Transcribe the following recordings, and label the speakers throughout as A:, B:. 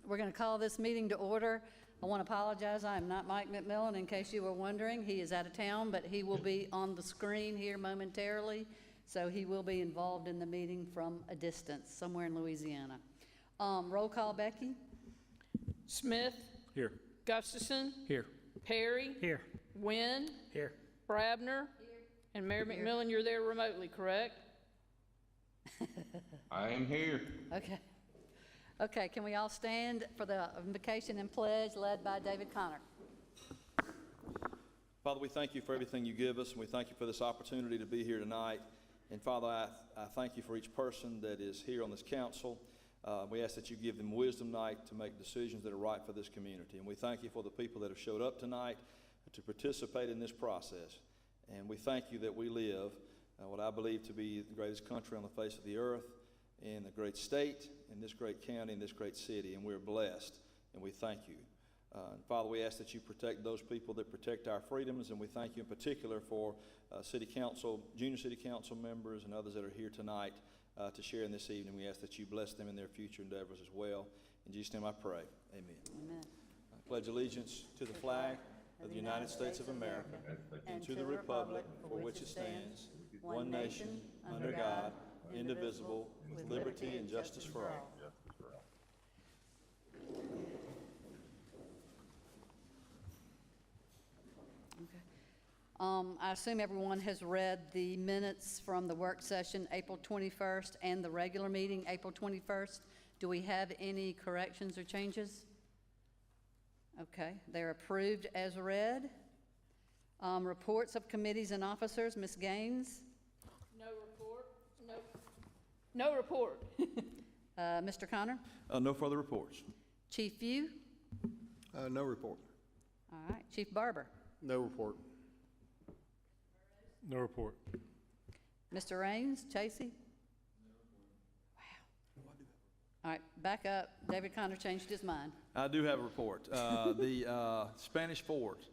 A: We're going to call this meeting to order. I want to apologize. I am not Mike McMillan, in case you were wondering. He is out of town, but he will be on the screen here momentarily, so he will be involved in the meeting from a distance, somewhere in Louisiana. Roll call, Becky.
B: Smith.
C: Here.
B: Gustafson.
C: Here.
B: Perry.
C: Here.
B: Wynn.
C: Here.
B: Brabner. And Mayor McMillan, you're there remotely, correct?
D: I am here.
A: Okay. Okay, can we all stand for the invocation and pledge led by David Connor?
E: Father, we thank you for everything you give us, and we thank you for this opportunity to be here tonight. And Father, I thank you for each person that is here on this council. We ask that you give them wisdom tonight to make decisions that are right for this community. And we thank you for the people that have showed up tonight to participate in this process. And we thank you that we live what I believe to be the greatest country on the face of the earth, in a great state, in this great county, in this great city, and we're blessed, and we thank you. And Father, we ask that you protect those people that protect our freedoms, and we thank you in particular for city council, junior city council members, and others that are here tonight to share in this evening. We ask that you bless them in their future endeavors as well. In Jesus' name I pray, amen.
A: Amen.
E: I pledge allegiance to the flag of the United States of America and to the republic for which it stands, one nation, under God, indivisible, with liberty and justice for all.
A: Okay. I assume everyone has read the minutes from the work session April 21st and the regular meeting April 21st. Do we have any corrections or changes? Okay, they're approved as read. Reports of committees and officers, Ms. Gaines.
B: No report. No report.
A: Mr. Connor.
E: No further reports.
A: Chief View.
C: No report.
A: All right, Chief Barber.
C: No report. No report.
A: Mr. Raines, Chasey? Wow. All right, back up. David Connor changed his mind.
E: I do have a report. The Spanish Fort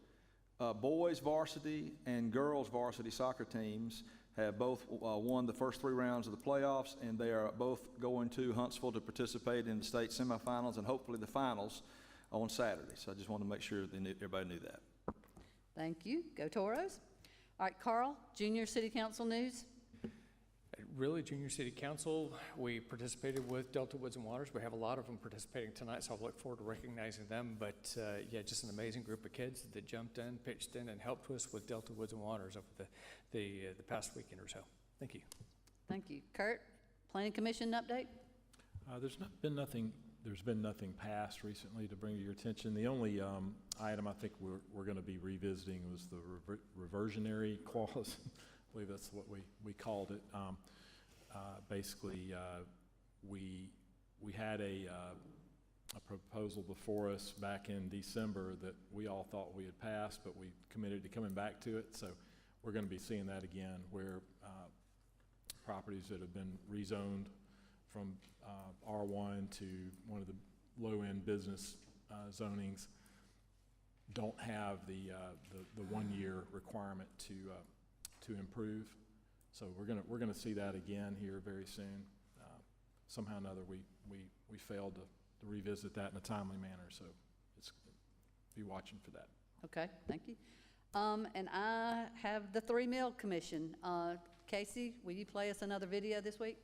E: boys varsity and girls varsity soccer teams have both won the first 3 rounds of the playoffs, and they are both going to Huntsville to participate in the state semifinals and hopefully the finals on Saturday. So I just wanted to make sure that everybody knew that.
A: Thank you. Go Toros. All right, Carl, Junior City Council news.
C: Really, Junior City Council, we participated with Delta Woods and Waters. We have a lot of them participating tonight, so I look forward to recognizing them. But yeah, just an amazing group of kids that jumped in, pitched in, and helped us with Delta Woods and Waters over the past weekend or so. Thank you.
A: Thank you. Kurt, Planning Commission update?
F: There's been nothing passed recently to bring to your attention. The only item I think we're going to be revisiting was the reversionary clause. I believe that's what we called it. Basically, we had a proposal before us back in December that we all thought we had passed, but we committed to coming back to it. So we're going to be seeing that again, where properties that have been rezoned from R1 to one of the low-end business zonings don't have the 1-year requirement to improve. So we're gonna see that again here very soon. Somehow or another we failed to revisit that in a timely manner. So be watching for that.
A: Okay, thank you. And I have the 3 Mill Commission. Casey, will you play us another video this week?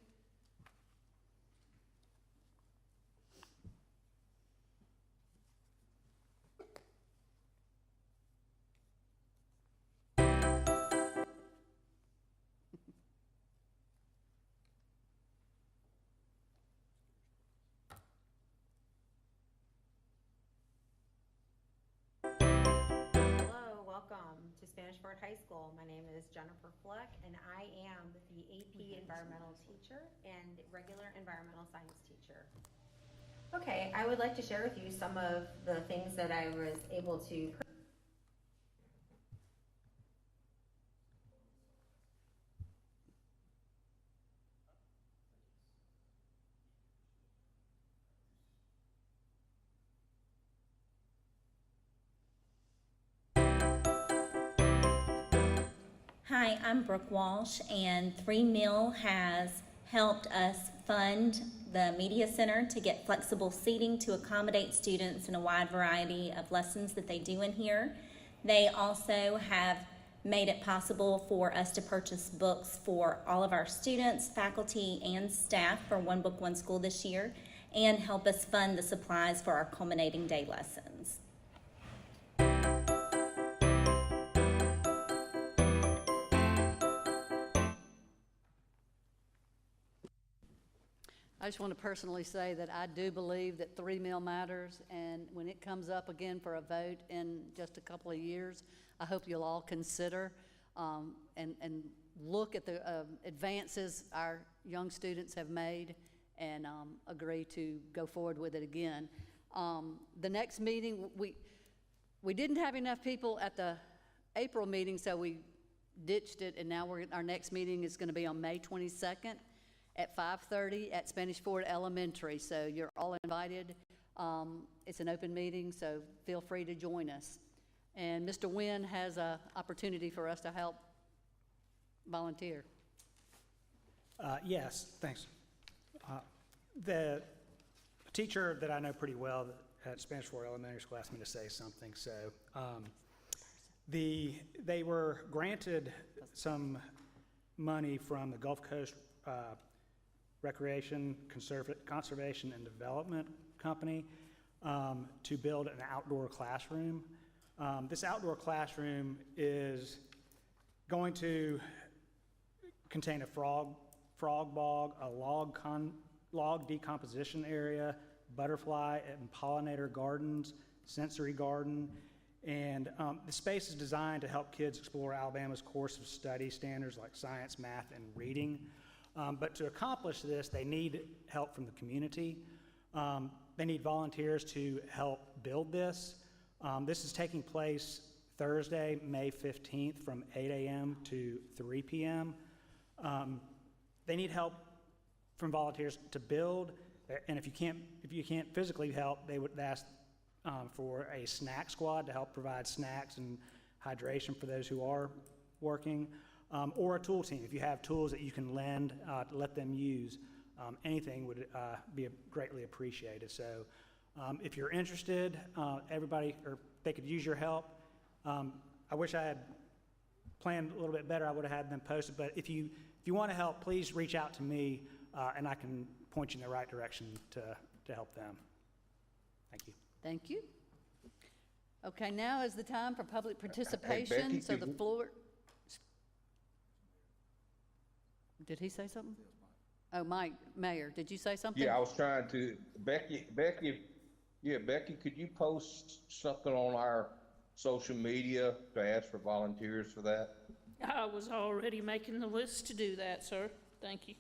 G: To Spanish Fort High School. My name is Jennifer Fleck, and I am the AP Environmental teacher and regular Environmental Science teacher. Okay, I would like to share with you some of the things that I was able to
H: Hi, I'm Brooke Walsh, and 3 Mill has helped us fund
D: the Media Center to get flexible seating to accommodate students in a wide variety of lessons that they do in here. They also have made it possible for us to purchase books for all of our students, faculty, and staff for One Book, One School this year, and help us fund the supplies for our culminating day lessons.
A: I just want to personally say that I do believe that 3 meal matters, and when it comes up again for a vote in just a couple of years, I hope you'll all consider and look at the advances our young students have made and agree to go forward with it again. The next meeting, we didn't have enough people at the April meeting, so we ditched it, and now our next meeting is going to be on May 22nd. At 5:30 at Spanish Ford Elementary. So you're all invited. It's an open meeting, so feel free to join us. And Mr. Nguyen has an opportunity for us to help volunteer.
H: Yes, thanks. The teacher that I know pretty well at Spanish Ford Elementary School asked me to say something. So they were granted some money from the Gulf Coast Recreation, Conservation, and Development Company to build an outdoor classroom. This outdoor classroom is going to contain a frog bog, a log decomposition area, butterfly and pollinator gardens, sensory garden, and the space is designed to help kids explore Alabama's course of study standards like science, math, and reading. But to accomplish this, they need help from the community. They need volunteers to help build this. This is taking place Thursday, May 15th from 8 a.m. to 3 p.m. They need help from volunteers to build, and if you can't physically help, they would ask for a snack squad to help provide snacks and hydration for those who are working. Or a tool team. If you have tools that you can lend, let them use, anything would be greatly appreciated. So if you're interested, everybody, or they could use your help. I wish I had planned a little bit better. I would have had them posted. But if you want to help, please reach out to me, and I can point you in the right direction to help them. Thank you.
A: Thank you. Okay, now is the time for public participation.
I: Becky,
A: So the floor. Did he say something? Oh, Mike, Mayor, did you say something?
I: Yeah, I was trying to, Becky, could you post something on our social media to ask for volunteers for that?
B: I was already making the list to do that, sir. Thank you.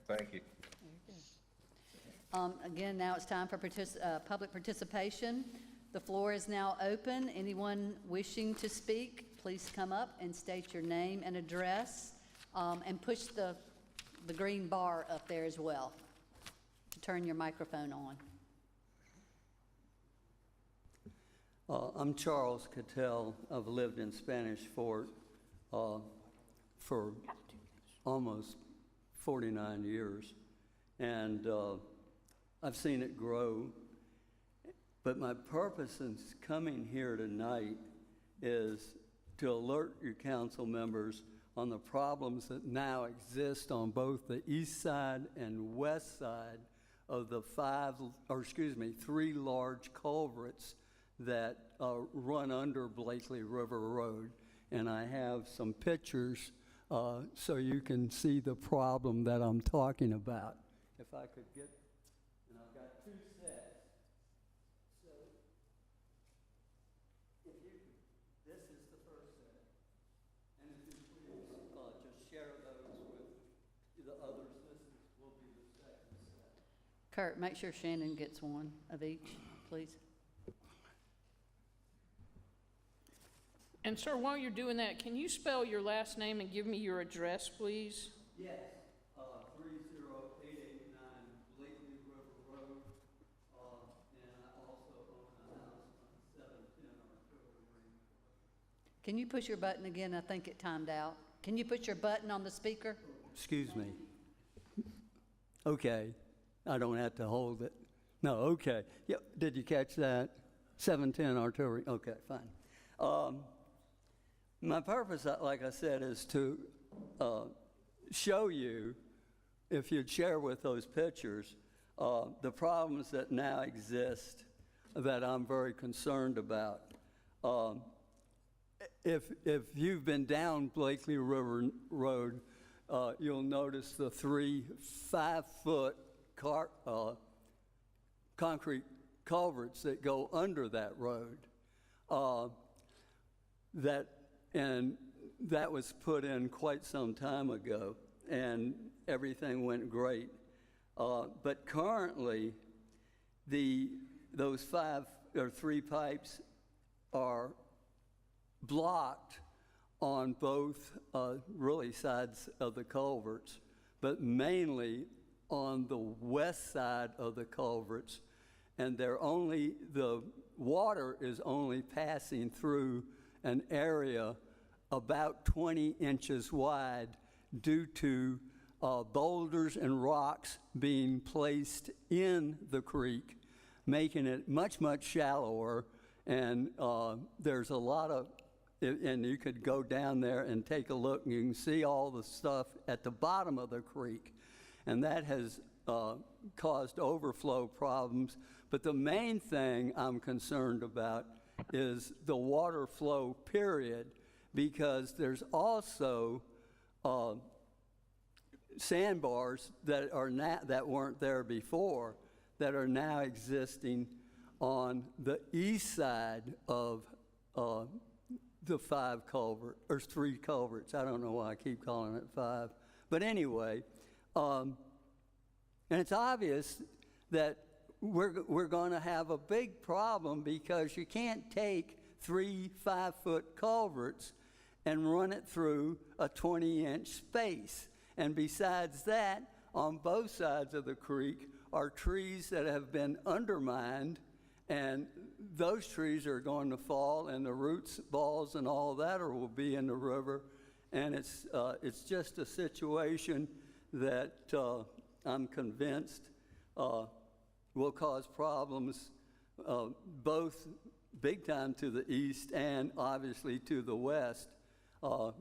I: Thank you.
A: Again, now it's time for public participation. The floor is now open. Anyone wishing to speak, please come up and state your name and address. And push the green bar up there as well to turn your microphone on.
J: I'm Charles Cattell. I've lived in Spanish Fort for almost 49 years, and I've seen it grow. But my purpose in coming here tonight is to alert your council members on the problems that now exist on both the east side and west side of the 3 large culverts that run under Blakely River Road. And I have some pictures so you can see the problem that I'm talking about. If I could get, and I've got 2 sets. So, this is the first set. And if you please just share those with the others, this will be the second set.
A: Kurt, make sure Shannon gets one of each, please.
B: And sir, while you're doing that, can you spell your last name and give me your address, please?
J: Yes, 30889 Blakely River Road, and I also own a house on 710 Artillery Ring.
A: Can you push your button again? I think it timed out. Can you put your button on the speaker?
J: Excuse me. Okay, I don't have to hold it. No, okay. Yep, did you catch that? 710 artillery, okay, fine. My purpose, like I said, is to show you, if you'd share with those pictures, the problems that now exist that I'm very concerned about. If you've been down Blakely River Road, you'll notice the 3 5-foot concrete culverts that go under that road. That was put in quite some time ago, and everything went great. But currently, those 3 pipes are blocked on both really sides of the culverts, but mainly on the west side of the culverts, and the water is only passing through an area about 20 inches wide due to boulders and rocks being placed in the creek, making it much, much shallower. And there's a lot of, and you could go down there and take a look, and you can see all the stuff at the bottom of the creek. And that has caused overflow problems. But the main thing I'm concerned about is the water flow, period, because there's also sandbars that weren't there before that are now existing on the east side of the 3 culverts. I don't know why I keep calling it 5. But anyway, and it's obvious that we're going to have a big problem, because you can't take 3 5-foot culverts and run it through a 20-inch space. And besides that, on both sides of the creek are trees that have been undermined, and those trees are going to fall, and the roots, balls, and all that will be in the river. And it's just a situation that I'm convinced will cause problems both big time to the east and obviously to the west,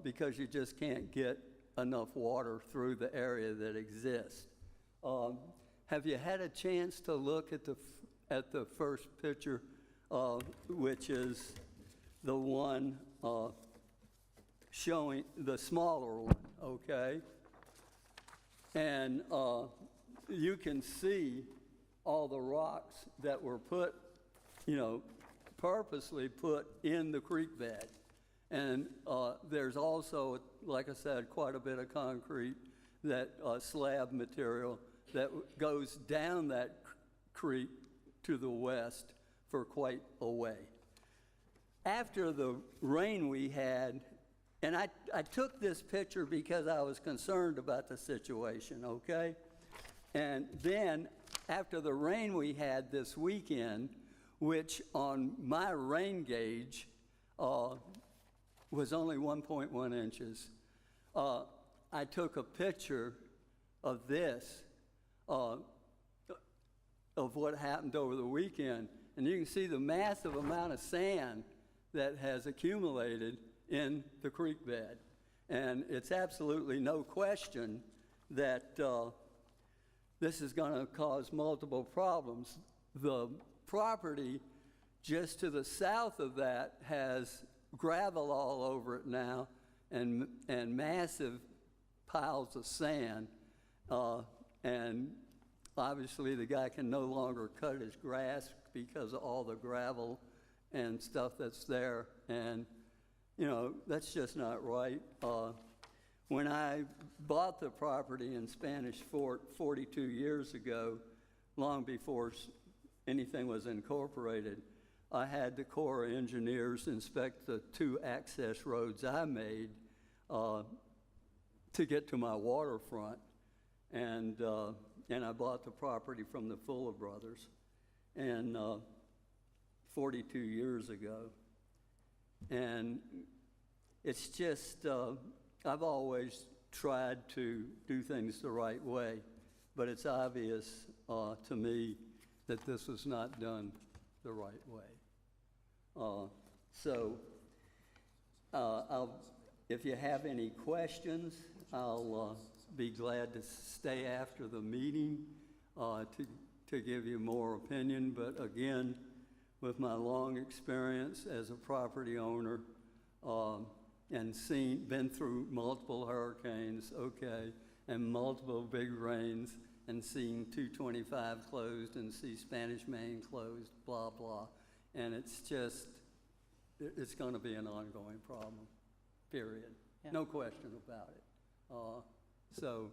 J: because you just can't get enough water through the area that exists. Have you had a chance to look at the first picture, which is the one showing the smaller one, okay? And you can see all the rocks that were purposely put in the creek bed. And there's also, like I said, quite a bit of concrete, that slab material that goes down that creek to the west for quite a way. After the rain we had, and I took this picture because I was concerned about the situation, okay? And then, after the rain we had this weekend, which on my rain gauge was only 1.1 inches, I took a picture of this, of what happened over the weekend. And you can see the massive amount of sand that has accumulated in the creek bed. And it's absolutely no question that this is going to cause multiple problems. The property just to the south of that has gravel all over it now, and massive piles of sand. And obviously the guy can no longer cut his grass because of all the gravel and stuff that's there. And, that's just not right. When I bought the property in Spanish Fort 42 years ago, long before anything was incorporated, I had the Corps of Engineers inspect the 2 access roads I made to get to my waterfront. And I bought the property from the Fuller brothers, and 42 years ago. And it's just, I've always tried to do things the right way. but it's obvious to me that this was not done the right way. If you have any questions, I'll be glad to stay after the meeting to give you more opinion. But again, with my long experience as a property owner and been through multiple hurricanes, and multiple big rains, and seeing 225 closed and see Spanish Main closed, blah, blah. And it's going to be an ongoing problem, period.
A: Yeah.
J: No question about it. So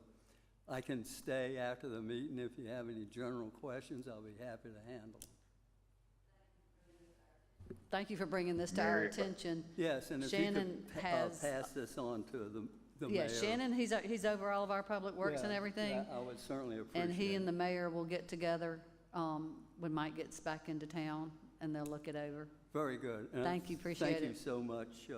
J: I can stay after the meeting. If you have any general questions, I'll be happy to handle them.
A: Thank you for bringing this to our attention.
J: Yes, and if
A: Shannon
J: you could
A: has-
J: pass this on to the mayor.
A: Yeah, Shannon, he's over all of our public works and
J: Yeah,
A: everything.
J: yeah, I would certainly appreciate it.
A: And he and the mayor will get together when Mike gets back into town, and they'll look it over.
J: Very good. And
A: Thank you, appreciate
J: Thank you
A: it.
J: so much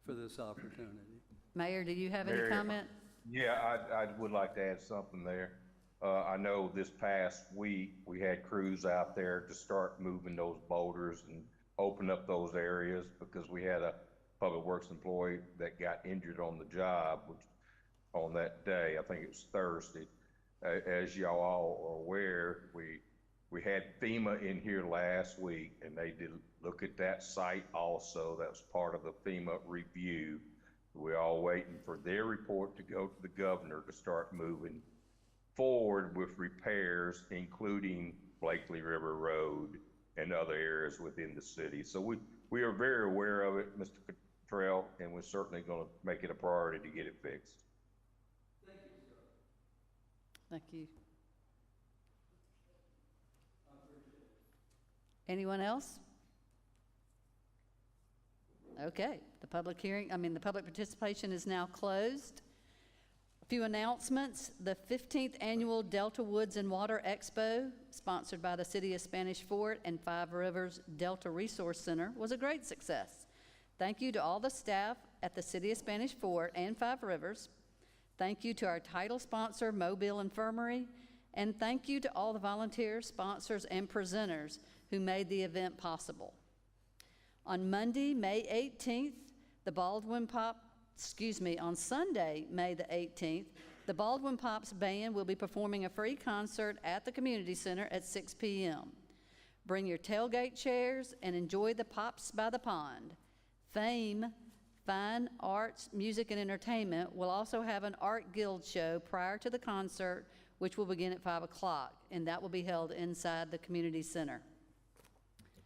J: for this opportunity.
A: Mayor, do you have any
I: Mayor.
A: comment?
I: Yeah, I would like to add something there. I know this past week, we had crews out there to start moving those boulders and open up those areas because we had a public works employee that got injured on the job, which on that day, I think it was Thursday. As y'all all are aware, we had FEMA in here last week, and they did look at that site also. That was part of the FEMA review. We're all waiting for their report to go to the governor to start moving forward with repairs, including Blakely River Road and other areas within the city. So we are very aware of it, Mr. Cottrell, and we're certainly going to make it a priority to get it fixed.
A: Thank you. Anyone else? Okay, the public participation is now closed. A few announcements. The 15th Annual Delta Woods and Water Expo, sponsored by the City of Spanish Fort and Five Rivers Delta Resource Center, was a great success. Thank you to all the staff at the City of Spanish Fort and Five Rivers. Thank you to our title sponsor, Mobile Infirmary, and thank you to all the volunteers, sponsors, and presenters who made the event possible. On Monday, May 18th, on Sunday, May the 18th, the Baldwin Pops Band will be performing a free concert at the Community Center at 6 p.m. Bring your tailgate chairs and enjoy the Pops by the Pond. Fame, Fine Arts, Music, and Entertainment will also have an art guild show prior to the concert, which will begin at 5 o'clock, and that will be held inside the Community Center.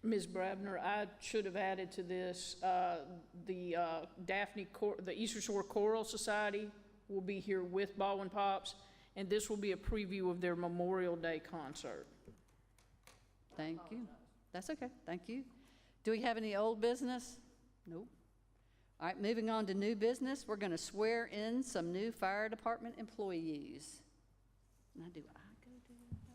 B: Ms. Brabner, I should have added to this, the Eastern Shore Choral Society will be here with Baldwin Pops, and this will be a preview of their Memorial Day concert.
A: Thank you. That's okay. Thank you. Do we have any old business? Nope. All right, moving on to new business. We're going to swear in some new fire department employees. Now, do I go do that?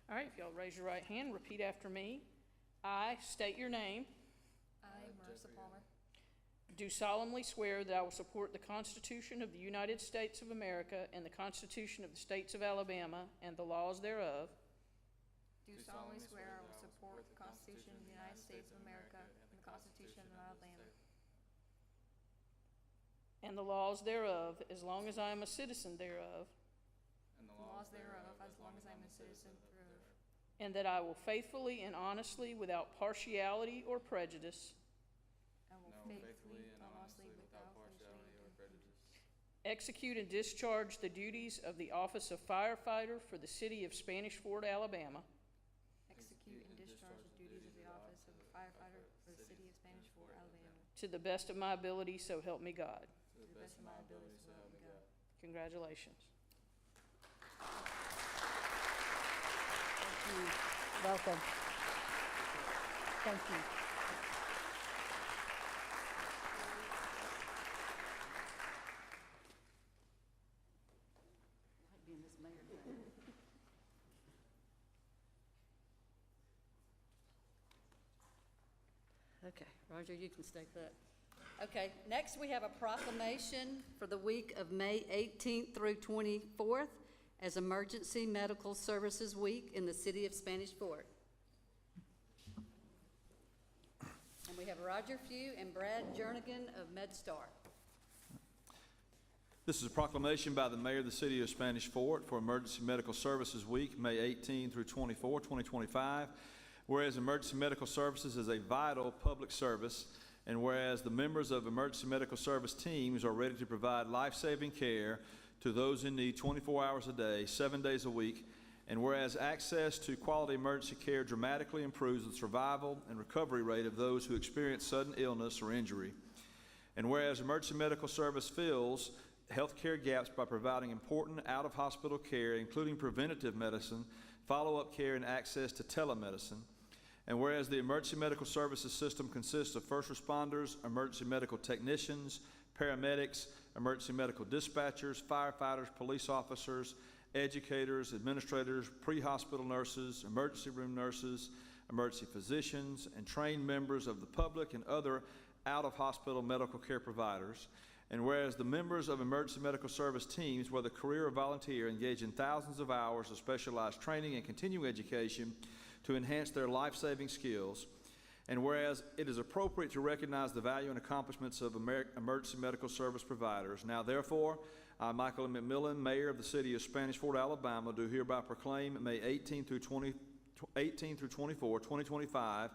B: All right, if y'all raise your right hand, repeat after me. I state your name.
K: I, Marissa Palmer,
B: Do solemnly swear that I will support the Constitution of the United States of America and the Constitution of the States of Alabama and the laws thereof,
K: do solemnly swear I will support the Constitution of the United States of America and the Constitution of Alabama,
B: and the laws thereof, as long as I am a citizen thereof,
K: and the laws thereof, as long as I am a citizen thereof,
B: and that I will faithfully and honestly, without partiality or prejudice,
K: I will faithfully and honestly, without partiality or prejudice,
B: execute and discharge the duties of the office of firefighter for the city of Spanish Fort, Alabama, to the best of my ability, so help me God. Congratulations.
A: Thank you. Welcome. Thank you. Might be in this mayor thing. Okay, Roger, you can stake that. Okay, next we have a proclamation for the week of May 18th through 24th as Emergency Medical Services Week in the city of Spanish Fort. And we have Roger Few and Brad Jernigan of MedStar.
E: This is a proclamation by the mayor of the city of Spanish Fort for Emergency Medical Services Week, May 18 through 24, 2025. Whereas emergency medical services is a vital public service, and whereas the members of emergency medical service teams are ready to provide life-saving care to those in need 24 hours a day, 7 days a week, and whereas access to quality emergency care dramatically improves the survival and recovery rate of those who experience sudden illness or injury, and whereas emergency medical service fills healthcare gaps by providing important out-of-hospital care, including preventative medicine, follow-up care, and access to telemedicine. And whereas the emergency medical services system consists of first responders, emergency medical technicians, paramedics, emergency medical dispatchers, firefighters, police officers, educators, administrators, pre-hospital nurses, emergency room nurses, emergency physicians, and trained members of the public and other out-of-hospital medical care providers. And whereas the members of emergency medical service teams, whether career or volunteer, engage in thousands of hours of specialized training and continuing education to enhance their life-saving skills. And whereas it is appropriate to recognize the value and accomplishments of emergency medical service providers. Now therefore, I, Michael M. McMillan, Mayor of the city of Spanish Fort, Alabama, do hereby proclaim May 18 through 24, 2025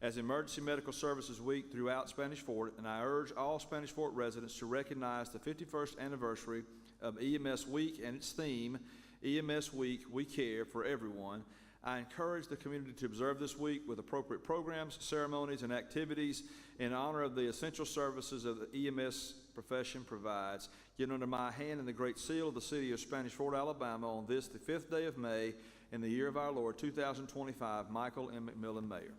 E: as Emergency Medical Services Week throughout Spanish Fort, and I urge all Spanish Fort residents to recognize the 51st anniversary of EMS Week and its theme, EMS Week, We Care for Everyone. I encourage the community to observe this week with appropriate programs, ceremonies, and activities in honor of the essential services of the EMS profession provides. Given under my hand and the great seal of the city of Spanish Fort, Alabama, on this, the 5th day of May, in the year of our Lord, 2025, Michael M. McMillan, Mayor.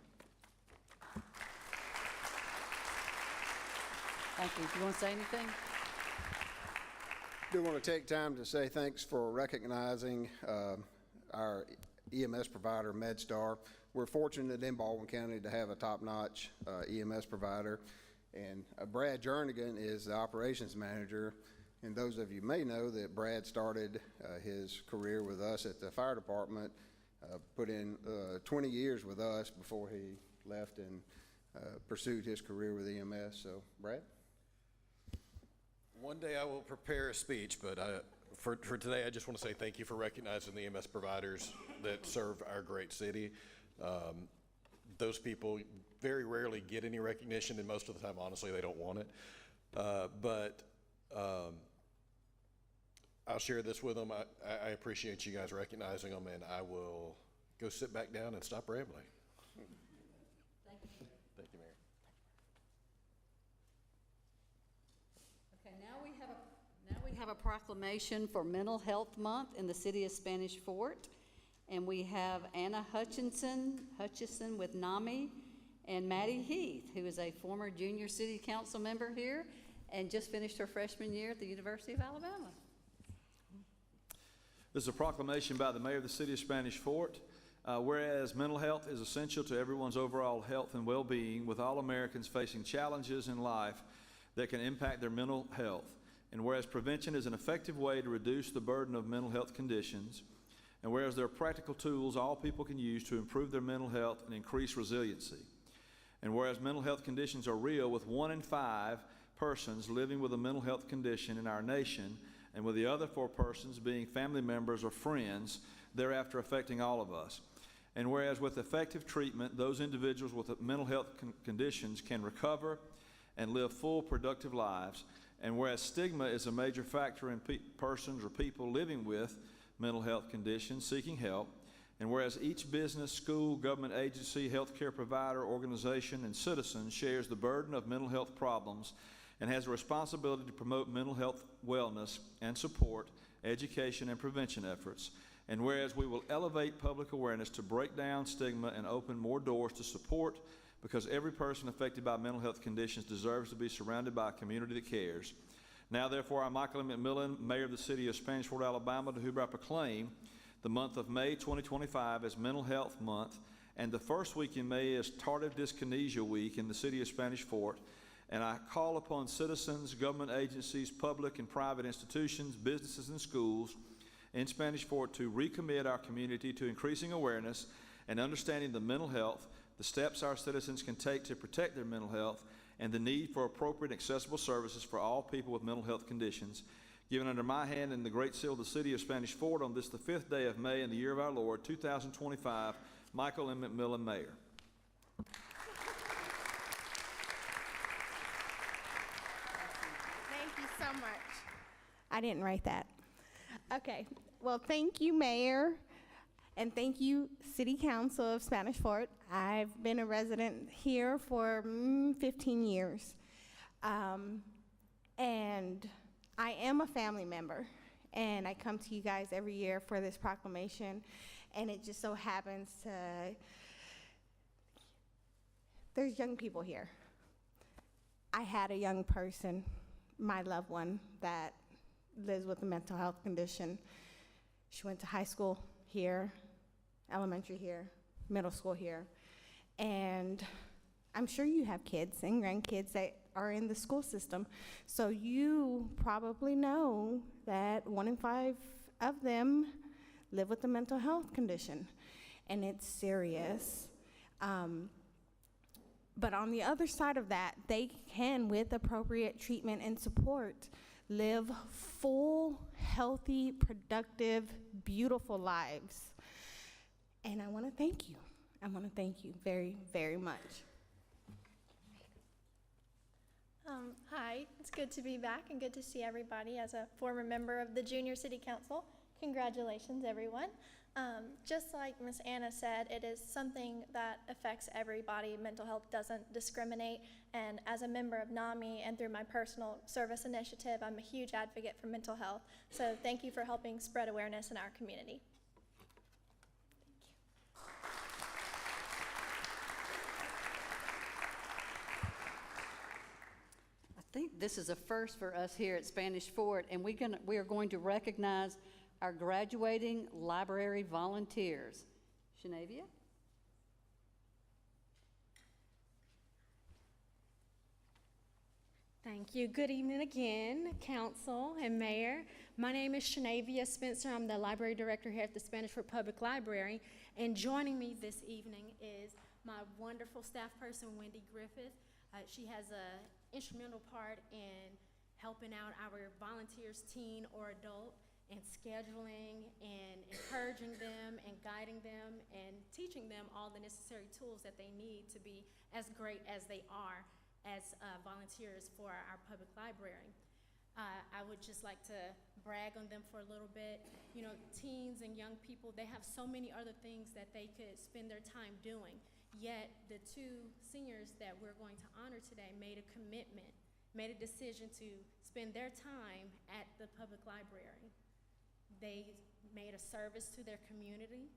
A: Thank you. Do you want to say anything?
L: Do want to take time to say thanks for recognizing our EMS provider, MedStar. We're fortunate in Baldwin County to have a top-notch EMS provider, and Brad Jernigan is the operations manager. And those of you may know that Brad started his career with us at the fire department, put in 20 years with us before he left and pursued his career with EMS. So, Brad?
M: One day I will prepare a speech, but for today, I just want to say thank you for recognizing the EMS providers that serve our great city. Those people very rarely get any recognition, and most of the time, honestly, they don't want it. But I'll share this with them. I appreciate you guys recognizing them, and I will go sit back down and stop rambling.
A: Thank you.
M: Thank you, Mayor.
A: Okay, now we have a proclamation for Mental Health Month in the city of Spanish Fort. And we have Anna Hutchison with NAMI, and Maddie Heath, who is a former junior city council member here and just finished her freshman year at the University of Alabama.
E: This is a proclamation by the mayor of the city of Spanish Fort. Whereas mental health is essential to everyone's overall health and well-being, with all Americans facing challenges in life that can impact their mental health. And whereas prevention is an effective way to reduce the burden of mental health conditions, and whereas there are practical tools all people can use to improve their mental health and increase resiliency. And whereas mental health conditions are real, with 1 in 5 persons living with a mental health condition in our nation, and with the other 4 persons being family members or friends, thereafter affecting all of us. And whereas with effective treatment, those individuals with mental health conditions can recover and live full, productive lives. And whereas stigma is a major factor in persons or people living with mental health conditions seeking help, And whereas each business, school, government agency, healthcare provider, organization, and citizen shares the burden of mental health problems and has a responsibility to promote mental health wellness and support, education, and prevention efforts. And whereas we will elevate public awareness to break down stigma and open more doors to support, because every person affected by mental health conditions deserves to be surrounded by a community that cares. Now, therefore, I, Michael M. McMillan, Mayor of the City of Spanish Fort, Alabama, do hereby proclaim the month of May 2025 as Mental Health Month, and the first week in May is Tardive Dyskinesia Week in the City of Spanish Fort. And I call upon citizens, government agencies, public and private institutions, businesses, and schools in Spanish Fort to recommit our community to increasing awareness and understanding the mental health, the steps our citizens can take to protect their mental health, and the need for appropriate and accessible services for all people with mental health conditions. Given under my hand and the Great Seal of the City of Spanish Fort on this, the 5th day of May in the year of our Lord, 2025, Michael M. McMillan, Mayor.
N: Thank you so much. I didn't write that. Okay, well, thank you, Mayor, and thank you, City Council of Spanish Fort. I've been a resident here for 15 years, and I am a family member, and I come to you guys every year for this proclamation, and it just so happens to, there's young people here. I had a young person, my loved one, that lives with a mental health condition. She went to high school here, elementary here, middle school here, and I'm sure you have kids and grandkids that are in the school system, so you probably know that 1 in 5 of them live with a mental health condition, and it's serious. But on the other side of that, they can, with appropriate treatment and support, live full, healthy, productive, beautiful lives. And I want to thank you. I want to thank you very, very much.
K: Hi, it's good to be back and good to see everybody as a former member of the Junior City Council. Congratulations, everyone. Just like Ms. Anna said, it is something that affects everybody. Mental health doesn't discriminate, and as a member of NAMI and through my personal service initiative, I'm a huge advocate for mental health. So thank you for helping spread awareness in our community.
A: I think this is a first for us here at Spanish Fort, and we are going to recognize our graduating library volunteers. Shanavia?
O: Thank you. Good evening again, Council and Mayor. My name is Shanavia Spencer. I'm the Library Director here at the Spanish Fort Public Library. And joining me this evening is my wonderful staff person, Wendy Griffith. She has an instrumental part in helping out our volunteers, teen or adult, and scheduling and encouraging them and guiding them and teaching them all the necessary tools that they need to be as great as they are as volunteers for our public library. I would just like to brag on them for a little bit. You know, teens and young people, they have so many other things that they could spend their time doing. Yet the 2 seniors that we're going to honor today made a commitment, made a decision to spend their time at the public library. They made a service to their community,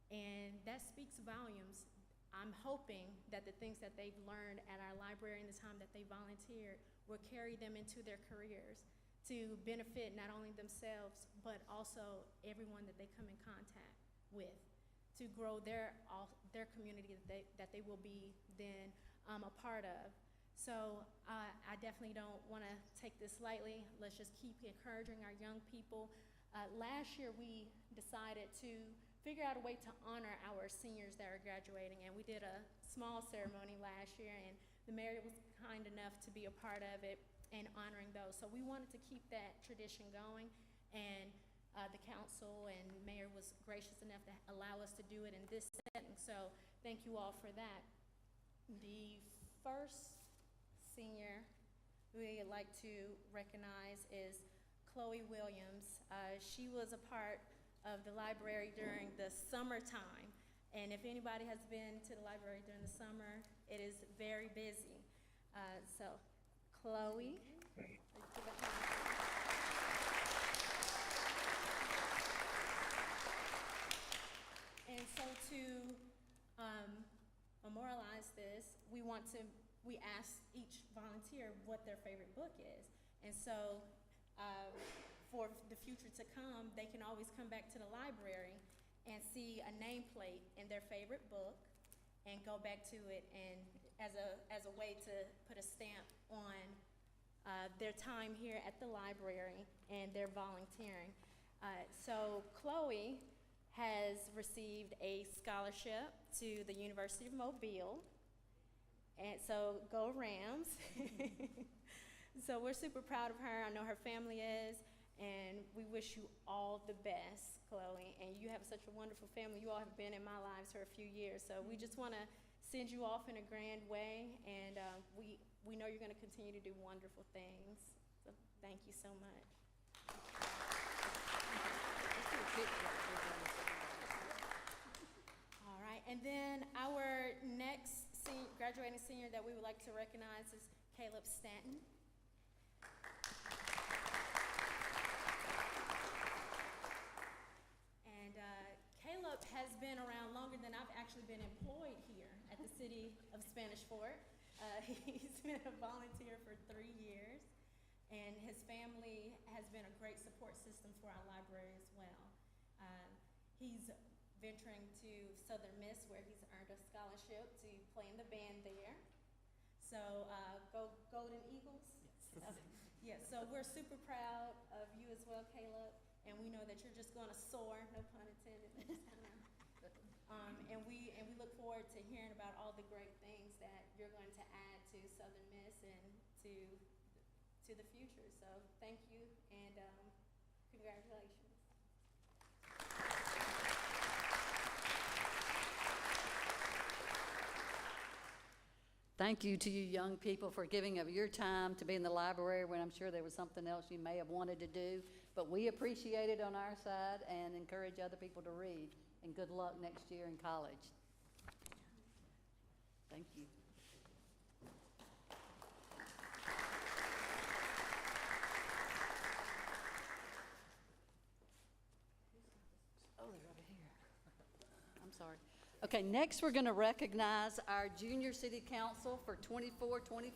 O: and that speaks volumes. I'm hoping that the things that they've learned at our library in the time that they volunteered will carry them into their careers to benefit not only themselves, but also everyone that they come in contact with, to grow their community that they will be then a part of. So I definitely don't want to take this lightly. Let's just keep encouraging our young people. Last year we decided to figure out a way to honor our seniors that are graduating, and we did a small ceremony last year, and the mayor was kind enough to be a part of it and honoring those. So we wanted to keep that tradition going, and the council and mayor was gracious enough to allow us to do it in this setting. So thank you all for that. The first senior we'd like to recognize is Chloe Williams. She was a part of the library during the summertime. And if anybody has been to the library during the summer, it is very busy. So, Chloe. give a hand. And so to memorialize this, we ask each volunteer what their favorite book is. And so for the future to come, they can always come back to the library and see a nameplate in their favorite book and go back to it and as a way to put a stamp on their time here at the library and their volunteering. So Chloe has received a scholarship to the University of Mobile. And so go Rams. So we're super proud of her. I know her family is. And we wish you all the best, Chloe. And you have such a wonderful family. You all have been in my lives for a few years. So we just want to send you off in a grand way. And we know you're going to continue to do wonderful things. So thank you so much. All right. And then our next graduating senior that we would like to recognize is Caleb Stanton. Caleb has been around longer than I've actually been employed here at the City of Spanish Fort. He's been a volunteer for 3 years, and his family has been a great support system for our library as well. He's venturing to Southern Miss, where he's earned a scholarship to play in the band there. So go Golden Eagles. Yes. So we're super proud of you as well, Caleb. And we know that you're just going to soar, no pun intended. And we look forward to hearing about all the great things that you're going to add to Southern Miss and to the future. So thank you and congratulations.
A: Thank you to you young people for giving of your time to be in the library when I'm sure there was something else you may have wanted to do. But we appreciate it on our side and encourage other people to read. And good luck next year in college. Thank you. Oh, they're over here. I'm sorry. Okay, next we're going to recognize our junior city council for 24-25.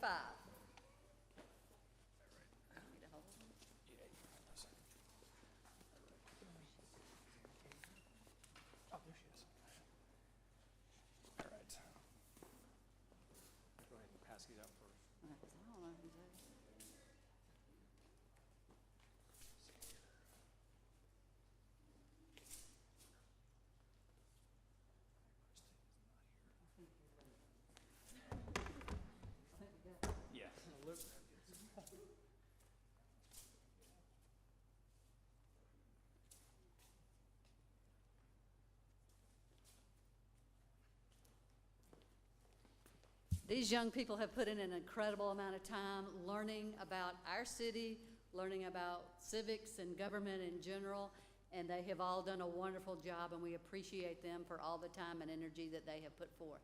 A: These young people have put in an incredible amount of time learning about our city, learning about civics and government in general, and they have all done a wonderful job, and we appreciate them for all the time and energy that they have put forth.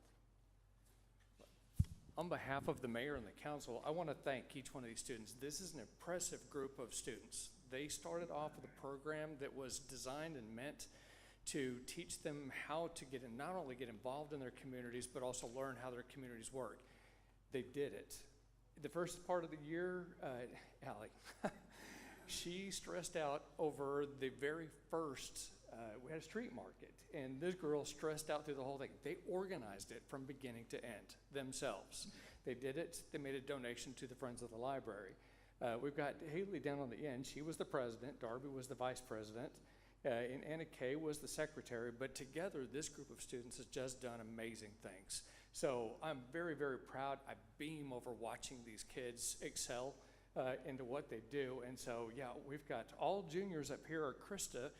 C: On behalf of the mayor and the council, I want to thank each one of these students. This is an impressive group of students. They started off with a program that was designed and meant to teach them how to not only get involved in their communities, but also learn how their communities work. They did it. The first part of the year, Allie, she stressed out over the very first, we had a street market, and this girl stressed out through the whole thing. They organized it from beginning to end themselves. They did it. They made a donation to the Friends of the Library. We've got Haley down on the end. She was the president. Darby was the vice president. And Anna Kay was the secretary, but together this group of students has just done amazing things. So I'm very, very proud. I beam over watching these kids excel into what they do. And so, yeah, we've got all juniors up here. Are Krista,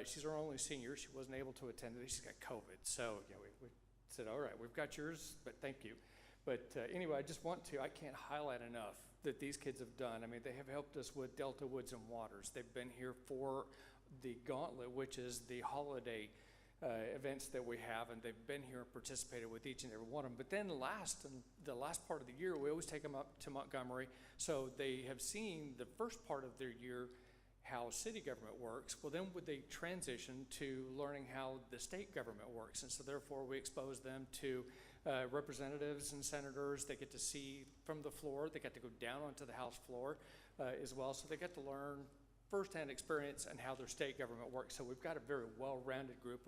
C: she's our only senior. She wasn't able to attend today. She's got COVID. So, yeah, we said, all right, we've got yours, but thank you. But anyway, I can't highlight enough that these kids have done. I mean, they have helped us with Delta Woods and Waters. They've been here for the Gauntlet, which is the holiday events that we have, and they've been here and participated with each and every one of them. But then the last part of the year, we always take them up to Montgomery, so they have seen the first part of their year how city government works. Well, then would they transition to learning how the state government works? And so therefore we expose them to representatives and senators. They get to see from the floor. They get to go down onto the House floor as well. So they get to learn firsthand experience and how their state government works. So we've got a very well-rounded group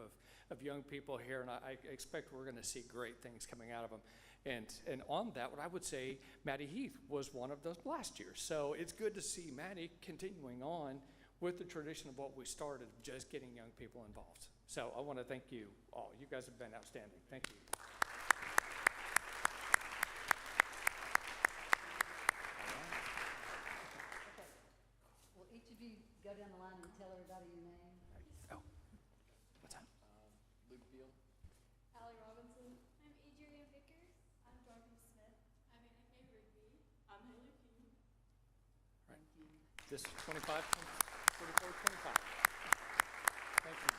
C: of young people here, and I expect we're going to see great things coming out of them. And on that, what I would say, Maddie Heath was one of those last year. So it's good to see Maddie continuing on with the tradition of what we started, just getting young people involved. So I want to thank you all. You guys have been outstanding. Thank you.
A: Will each of you go down the line and tell everybody your name?
C: Oh, what's that?
M: Luke Beal.
K: Allie Robinson. I'm Adrian Vickers. I'm Dorothy Smith. I'm Anna Kay Rigby. I'm Haley King.
C: Right. This 25, 44, 25. Thank you.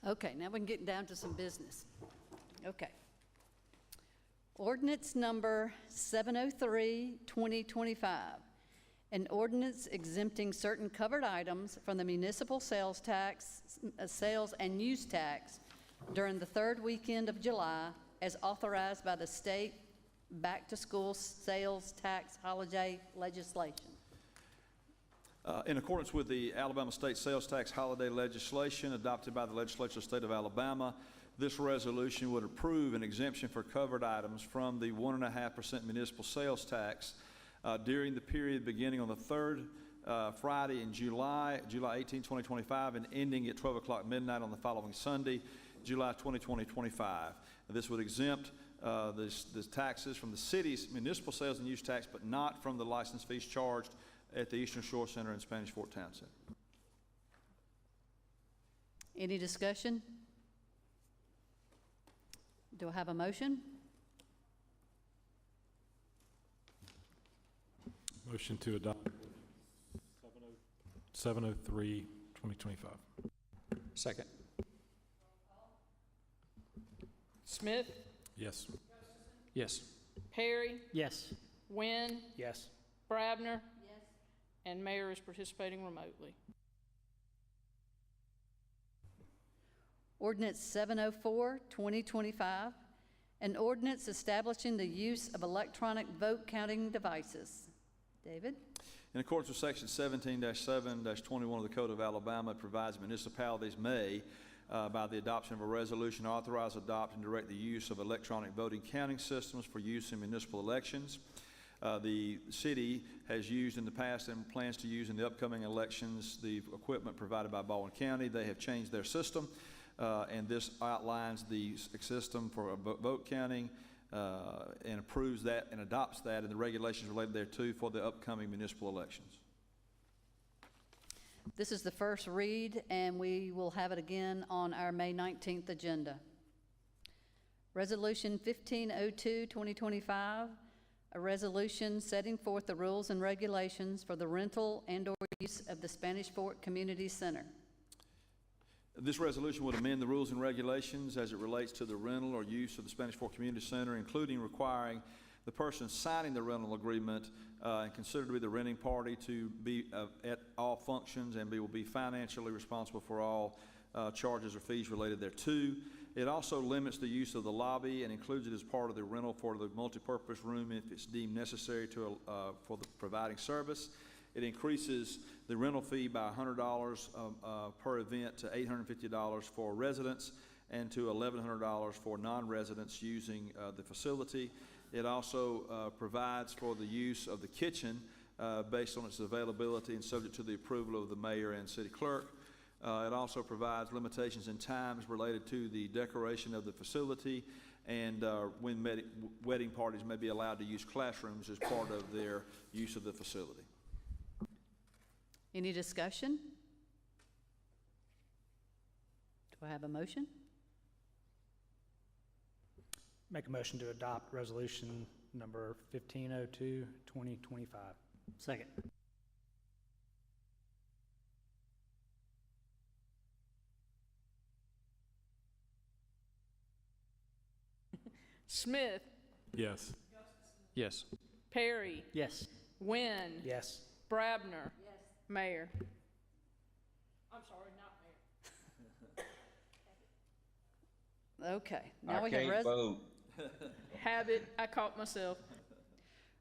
A: Okay, now we can get down to some business. Okay. Ordinance number 703, 2025. An ordinance exempting certain covered items from the municipal sales tax, sales and use tax during the third weekend of July as authorized by the state back-to-school sales tax holiday legislation.
E: In accordance with the Alabama State Sales Tax Holiday legislation adopted by the legislature of the state of Alabama, this resolution would approve an exemption for covered items from the 1.5% municipal sales tax during the period beginning on the third Friday in July 18, 2025, and ending at 12 o'clock midnight on the following Sunday, July 20, 2025. This would exempt the taxes from the city's municipal sales and use tax, but not from the license fees charged at the Eastern Shore Center in Spanish Fort Town Center.
A: Any discussion? Do I have a motion?
F: Motion to adopt 703, 2025.
C: Second.
B: Smith,
F: Yes.
C: Yes.
B: Perry,
H: Yes.
B: Wynn,
H: Yes.
B: Brabner. And Mayor is participating remotely.
A: Ordinance 704, 2025, an ordinance establishing the use of electronic vote counting devices. David?
E: In accordance with Section 17-7-21 of the Code of Alabama, it provides municipalities may, by the adoption of a resolution, authorize, adopt, and direct the use of electronic voting counting systems for use in municipal elections. The city has used in the past and plans to use in the upcoming elections the equipment provided by Baldwin County. They have changed their system, and this outlines the system for vote counting and approves that and adopts that and the regulations related thereto for the upcoming municipal elections.
A: This is the first read, and we will have it again on our May 19th agenda. Resolution 1502, 2025, a resolution setting forth the rules and regulations for the rental and/or use of the Spanish Fort Community Center.
E: This resolution would amend the rules and regulations as it relates to the rental or use of the Spanish Fort Community Center, including requiring the person signing the rental agreement and considered to be the renting party to be at all functions and will be financially responsible for all charges or fees related thereto. It also limits the use of the lobby and includes it as part of the rental for the multipurpose room if it's deemed necessary for the providing service. It increases the rental fee by $100 per event to $850 for residents and to $1,100 for non-residents using the facility. It also provides for the use of the kitchen based on its availability and subject to the approval of the mayor and city clerk. It also provides limitations in times related to the decoration of the facility and when wedding parties may be allowed to use classrooms as part of their use of the facility.
A: Any discussion? Do I have a motion?
H: Make a motion to adopt resolution number 1502, 2025.
P: Second.
B: Smith,
F: Yes.
C: Yes.
B: Perry,
P: Yes.
B: Wynn,
H: Yes.
B: Brabner. Mayor. I'm sorry, not Mayor.
A: Okay. Now we have
B: Habit, I caught myself.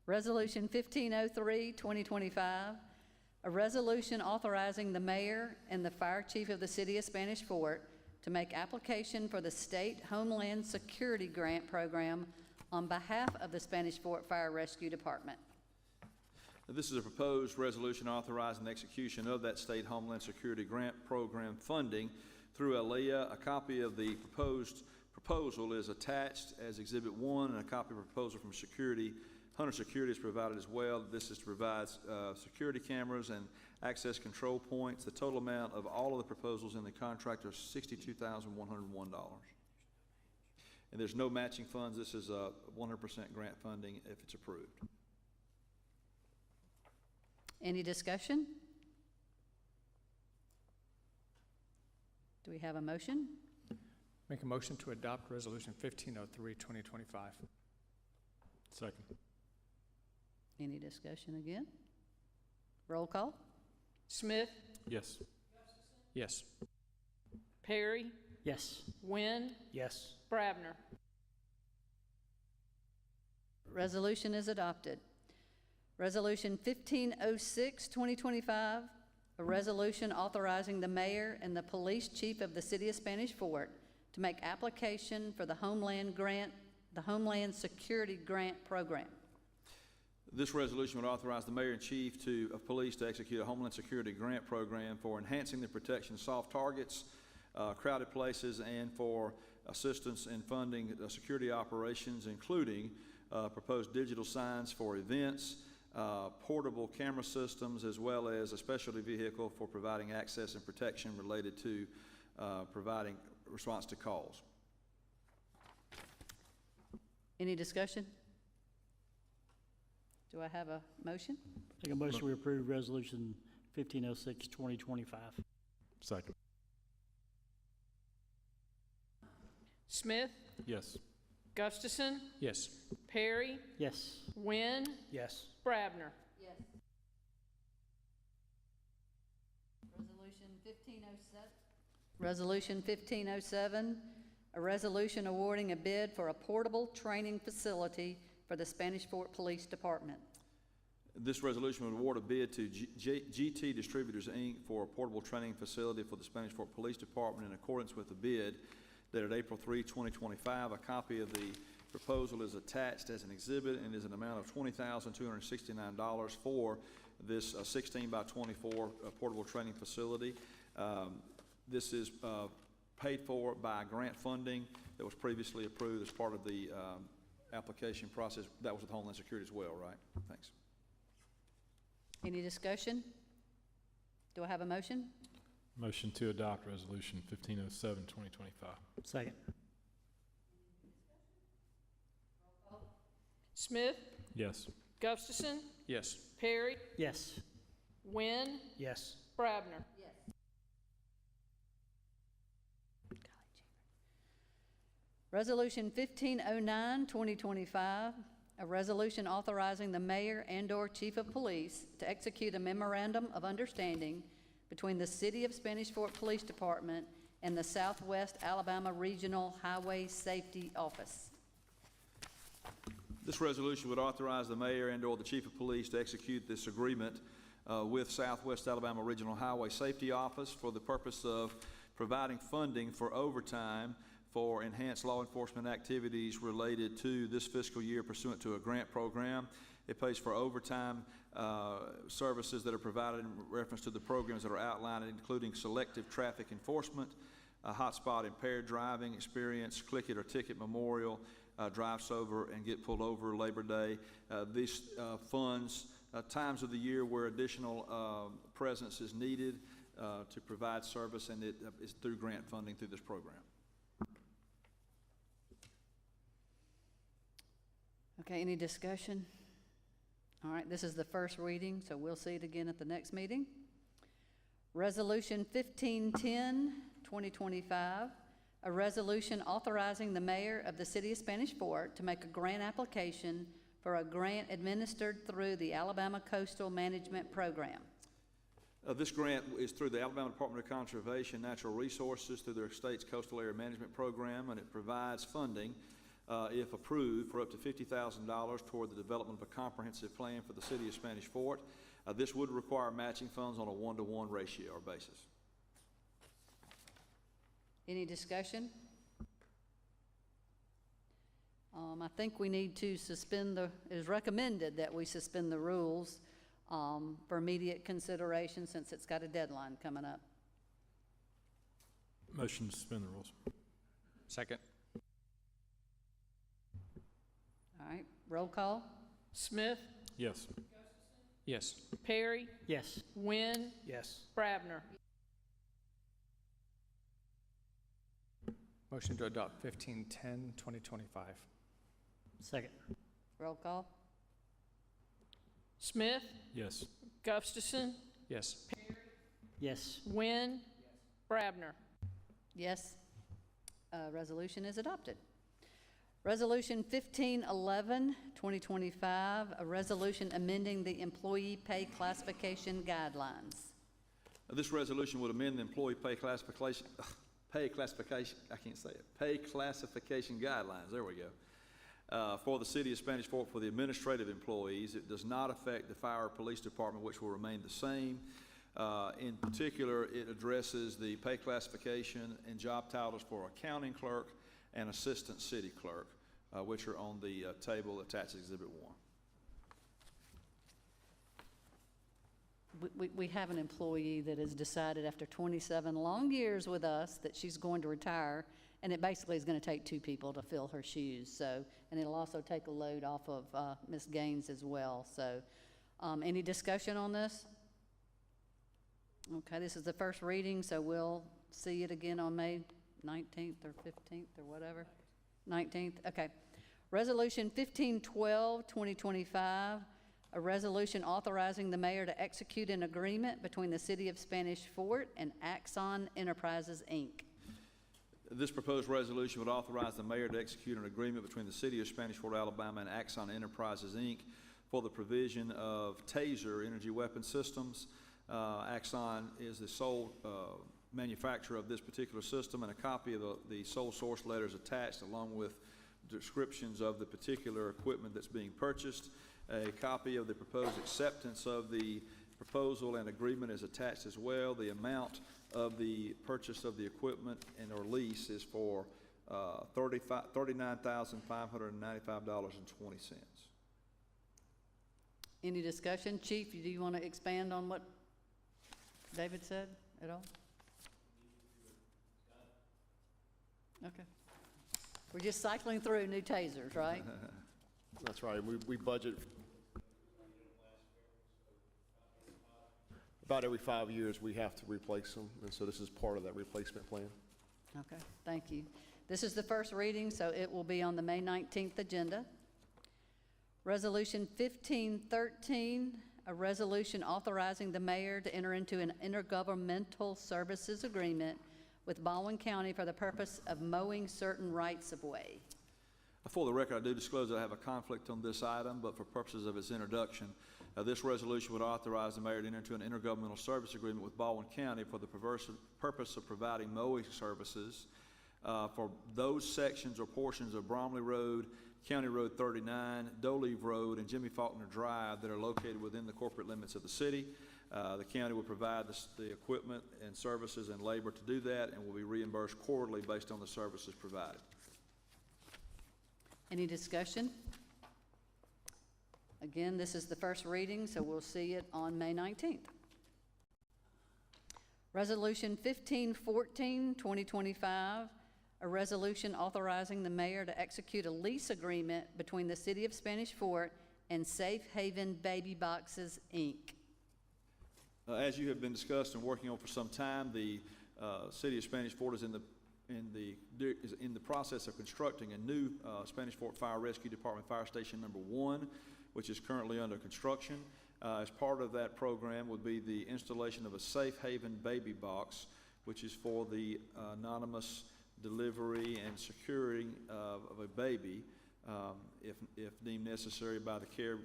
A: Resolution 1503, 2025, a resolution authorizing the mayor and the fire chief of the city of Spanish Fort to make application for the State Homeland Security Grant Program on behalf of the Spanish Fort Fire Rescue Department.
E: This is a proposed resolution authorizing the execution of that State Homeland Security Grant Program funding through ALEA. A copy of the proposed proposal is attached as Exhibit 1, and a copy of the proposal from Hunter Security is provided as well. This is to provide security cameras and access control points. The total amount of all of the proposals in the contract are $62,101. And there's no matching funds. This is 100% grant funding if it's approved.
A: Any discussion? Do we have a motion?
C: Make a motion to adopt Resolution 1503, 2025.
F: Second.
A: Any discussion again? Roll call?
B: Smith,
F: Yes.
C: Yes.
B: Perry,
P: Yes.
B: Wynn,
H: Yes.
B: Brabner.
A: Resolution is adopted. Resolution 1506, 2025, a resolution authorizing the mayor and the police chief of the city of Spanish Fort to make application for the Homeland Security Grant Program.
E: This resolution would authorize the mayor and chief of police to execute a Homeland Security Grant Program for enhancing the protection of soft targets, crowded places, and for assistance in funding security operations, including proposed digital signs for events, portable camera systems, as well as a specialty vehicle for providing access and protection related to providing response to calls.
A: Any discussion? Do I have a motion?
P: Make a motion we approve resolution 1506, 2025.
F: Second.
B: Smith,
F: Yes.
B: Gustafson,
C: Yes.
B: Perry,
P: Yes.
B: Wynn,
H: Yes.
B: Brabner.
A: Yes. Resolution 1507. Resolution 1507, a resolution awarding a bid for a portable training facility for the Spanish Fort Police Department.
E: This resolution would award a bid to GT Distributors, Inc. for a portable training facility for the Spanish Fort Police Department in accordance with the bid dated April 3, 2025. A copy of the proposal is attached as an exhibit and is an amount of $20,269 for this 16 by 24 portable training facility. This is paid for by grant funding that was previously approved as part of the application process. That was with Homeland Security as well, right? Thanks.
A: Any discussion? Do I have a motion?
F: Motion to adopt resolution 1507, 2025.
P: Second.
B: Smith,
F: Yes.
B: Gustafson,
C: Yes.
B: Perry,
P: Yes.
B: Wynn,
H: Yes.
B: Brabner.
A: Resolution 1509, 2025, a resolution authorizing the mayor and/or chief of police to execute a memorandum of understanding between the City of Spanish Fort Police Department and the Southwest Alabama Regional Highway Safety Office.
E: This resolution would authorize the mayor and/or the chief of police to execute this agreement with Southwest Alabama Regional Highway Safety Office for the purpose of providing funding for overtime for enhanced law enforcement activities related to this fiscal year pursuant to a grant program. It pays for overtime services that are provided in reference to the programs that are outlined, including selective traffic enforcement, hotspot impaired driving experience, click it or ticket memorial, drive sober and get pulled over Labor Day. These funds times of the year where additional presence is needed to provide service, and it is through grant funding through this program.
A: Okay, any discussion? All right, this is the first reading, so we'll see it again at the next meeting. Resolution 1510, 2025, a resolution authorizing the mayor of the city of Spanish Fort to make a grant application for a grant administered through the Alabama Coastal Management Program.
E: This grant is through the Alabama Department of Conservation and Natural Resources through their state's Coastal Area Management Program, and it provides funding, if approved, for up to $50,000 toward the development of a comprehensive plan for the city of Spanish Fort. This would require matching funds on a 1-to-1 ratio or basis.
A: Any discussion? I think we need to suspend it is recommended that we suspend the rules for immediate consideration since it's got a deadline coming up.
F: Motion to suspend the rules.
C: Second.
A: All right, roll call.
B: Smith,
F: Yes.
C: Yes.
B: Perry,
P: Yes.
B: Wynn,
H: Yes.
B: Brabner.
C: Motion to adopt 1510, 2025.
P: Second.
A: Roll call.
B: Smith,
F: Yes.
B: Gustafson,
C: Yes.
P: Yes.
B: Wynn, Brabner.
A: Yes. Resolution is adopted. Resolution 1511, 2025, a resolution amending the employee pay classification guidelines.
E: This resolution would amend the employee pay classification, I can't say it, pay classification guidelines, there we go, for the city of Spanish Fort for the administrative employees. It does not affect the fire or police department, which will remain the same. In particular, it addresses the pay classification and job titles for accounting clerk and assistant city clerk, which are on the table attached to Exhibit 1.
A: We have an employee that has decided after 27 long years with us that she's going to retire, and it basically is going to take 2 people to fill her shoes. So, and it'll also take a load off of Ms. Gaines as well. So, any discussion on this? Okay, this is the first reading, so we'll see it again on May 19th or 15th or whatever. 19th, okay. Resolution 1512, 2025, a resolution authorizing the mayor to execute an agreement between the city of Spanish Fort and Axon Enterprises, Inc.
E: This proposed resolution would authorize the mayor to execute an agreement between the city of Spanish Fort, Alabama and Axon Enterprises, Inc. for the provision of TASER energy weapon systems. Axon is the sole manufacturer of this particular system, and a copy of the sole source letter is attached along with descriptions of the particular equipment that's being purchased. A copy of the proposed acceptance of the proposal and agreement is attached as well. The amount of the purchase of the equipment and or lease is for $39,595.20.
A: Any discussion? Chief, do you want to expand on what David said at all? Okay. We're just cycling through new tasers, right?
Q: That's right. We budget about every 5 years we have to replace them, and so this is part of that replacement plan.
A: Okay, thank you. This is the first reading, so it will be on the May 19th agenda. Resolution 1513, a resolution authorizing the mayor to enter into an intergovernmental services agreement with Baldwin County for the purpose of mowing certain rights-of-way.
E: For the record, I do disclose that I have a conflict on this item, but for purposes of its introduction, this resolution would authorize the mayor to enter into an intergovernmental service agreement with Baldwin County for the purpose of providing mowing services for those sections or portions of Bromley Road, County Road 39, Doleve Road, and Jimmy Faulkner Drive that are located within the corporate limits of the city. The county will provide the equipment and services and labor to do that, and will be reimbursed quarterly based on the services provided.
A: Any discussion? Again, this is the first reading, so we'll see it on May 19th. Resolution 1514, 2025, a resolution authorizing the mayor to execute a lease agreement between the City of Spanish Fort and Safe Haven Baby Boxes, Inc.
E: As you have been discussed and working on for some time, the City of Spanish Fort is in the process of constructing a new Spanish Fort Fire Rescue Department Fire Station number 1, which is currently under construction. As part of that program would be the installation of a Safe Haven Baby Box, which is for the anonymous delivery and securing of a baby, if deemed necessary by the care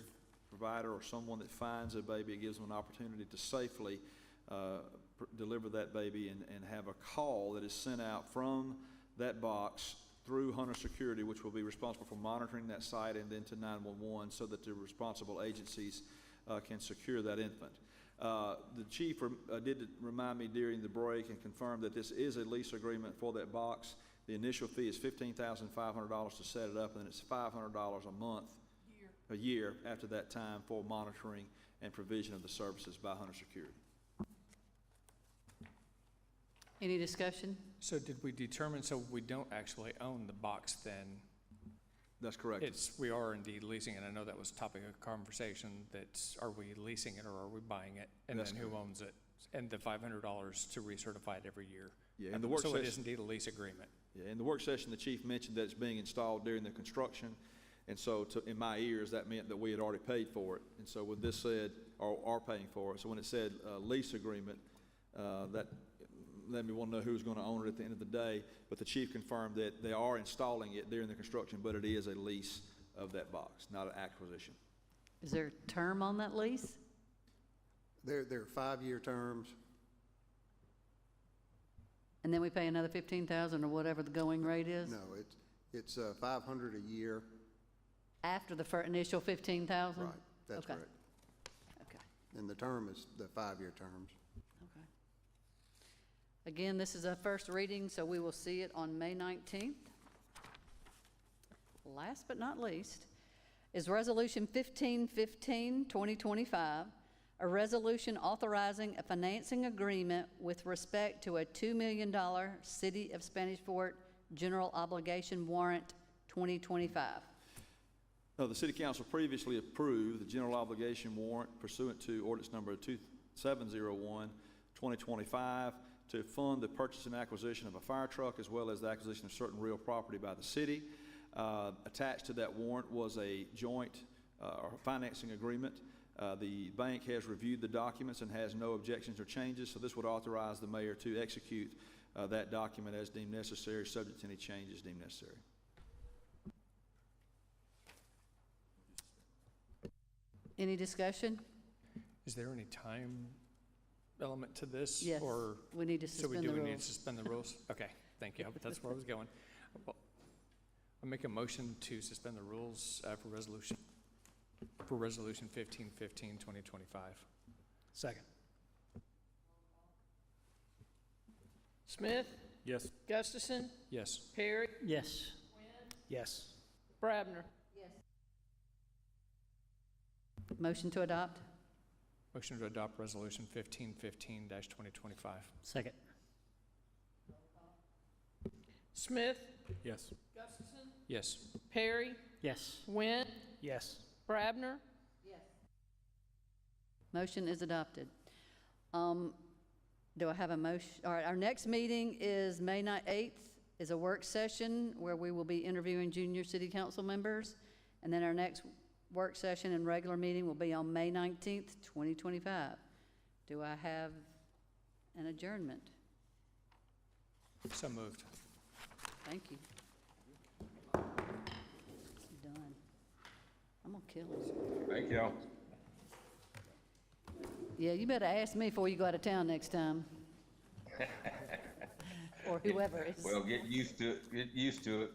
E: provider or someone that finds a baby. It gives them an opportunity to safely deliver that baby and have a call that is sent out from that box through Hunter Security, which will be responsible for monitoring that site, and then to 911 so that the responsible agencies can secure that infant. The chief did remind me during the break and confirm that this is a lease agreement for that box. The initial fee is $15,500 to set it up, and then it's $500 a year after that time for monitoring and provision of the services by Hunter Security.
A: Any discussion?
C: So did we determine, so we don't actually own the box then?
E: That's correct.
C: We are indeed leasing it. I know that was a topic of conversation, are we leasing it or are we buying it? And
E: That's
C: then who owns it? And the $500 to recertify it every year.
E: Yeah, in the work
C: So
E: session,
C: it is indeed a lease agreement.
E: Yeah, in the work session, the chief mentioned that it's being installed during the construction. And so in my ears, that meant that we had already paid for it. And so with this said, or are paying for it. So when it said lease agreement, that let me want to know who's going to own it at the end of the day. But the chief confirmed that they are installing it during the construction, but it is a lease of that box, not an acquisition.
A: Is there a term on that lease?
L: They're 5-year terms.
A: And then we pay another $15,000 or whatever the going rate is?
L: No, it's $500 a year.
A: After the initial $15,000?
L: Right, that's
A: Okay.
L: correct.
A: Okay.
L: And the term is the 5-year terms.
A: Okay. Again, this is a first reading, so we will see it on May 19th. Last but not least is Resolution 1515, 2025, a resolution authorizing a financing agreement with respect to a $2 million City of Spanish Fort General Obligation Warrant 2025.
E: The City Council previously approved the general obligation warrant pursuant to ordinance number 2701, 2025, to fund the purchase and acquisition of a fire truck as well as the acquisition of certain real property by the city. Attached to that warrant was a joint financing agreement. The bank has reviewed the documents and has no objections or changes, so this would authorize the mayor to execute that document as deemed necessary, subject to any changes deemed necessary.
A: Any discussion?
C: Is there any time element to this?
A: Yes,
C: Or
A: we need to
C: so we
A: suspend
C: do
A: the
C: need to
A: rules.
C: suspend the rules? Okay, thank you. That's where I was going. Well, I make a motion to suspend the rules for resolution 1515, 2025.
H: Second.
B: Smith,
F: Yes.
B: Gustafson,
C: Yes.
B: Perry,
P: Yes.
H: Yes.
B: Brabner.
A: Motion to adopt?
C: Motion to adopt resolution 1515-2025.
P: Second.
B: Smith,
F: Yes.
B: Gustafson,
C: Yes.
B: Perry,
P: Yes.
B: Wynn,
H: Yes.
B: Brabner.
A: Motion is adopted. Do I have a motion? All right, our next meeting is May 8th, is a work session where we will be interviewing junior city council members. And then our next work session and regular meeting will be on May 19th, 2025. Do I have an adjournment?
C: So moved.
A: Thank you. Done. I'm gonna kill him.
I: Thank y'all.
A: Yeah, you better ask me before you go out of town next time. Or whoever is.
I: Well, get used to it,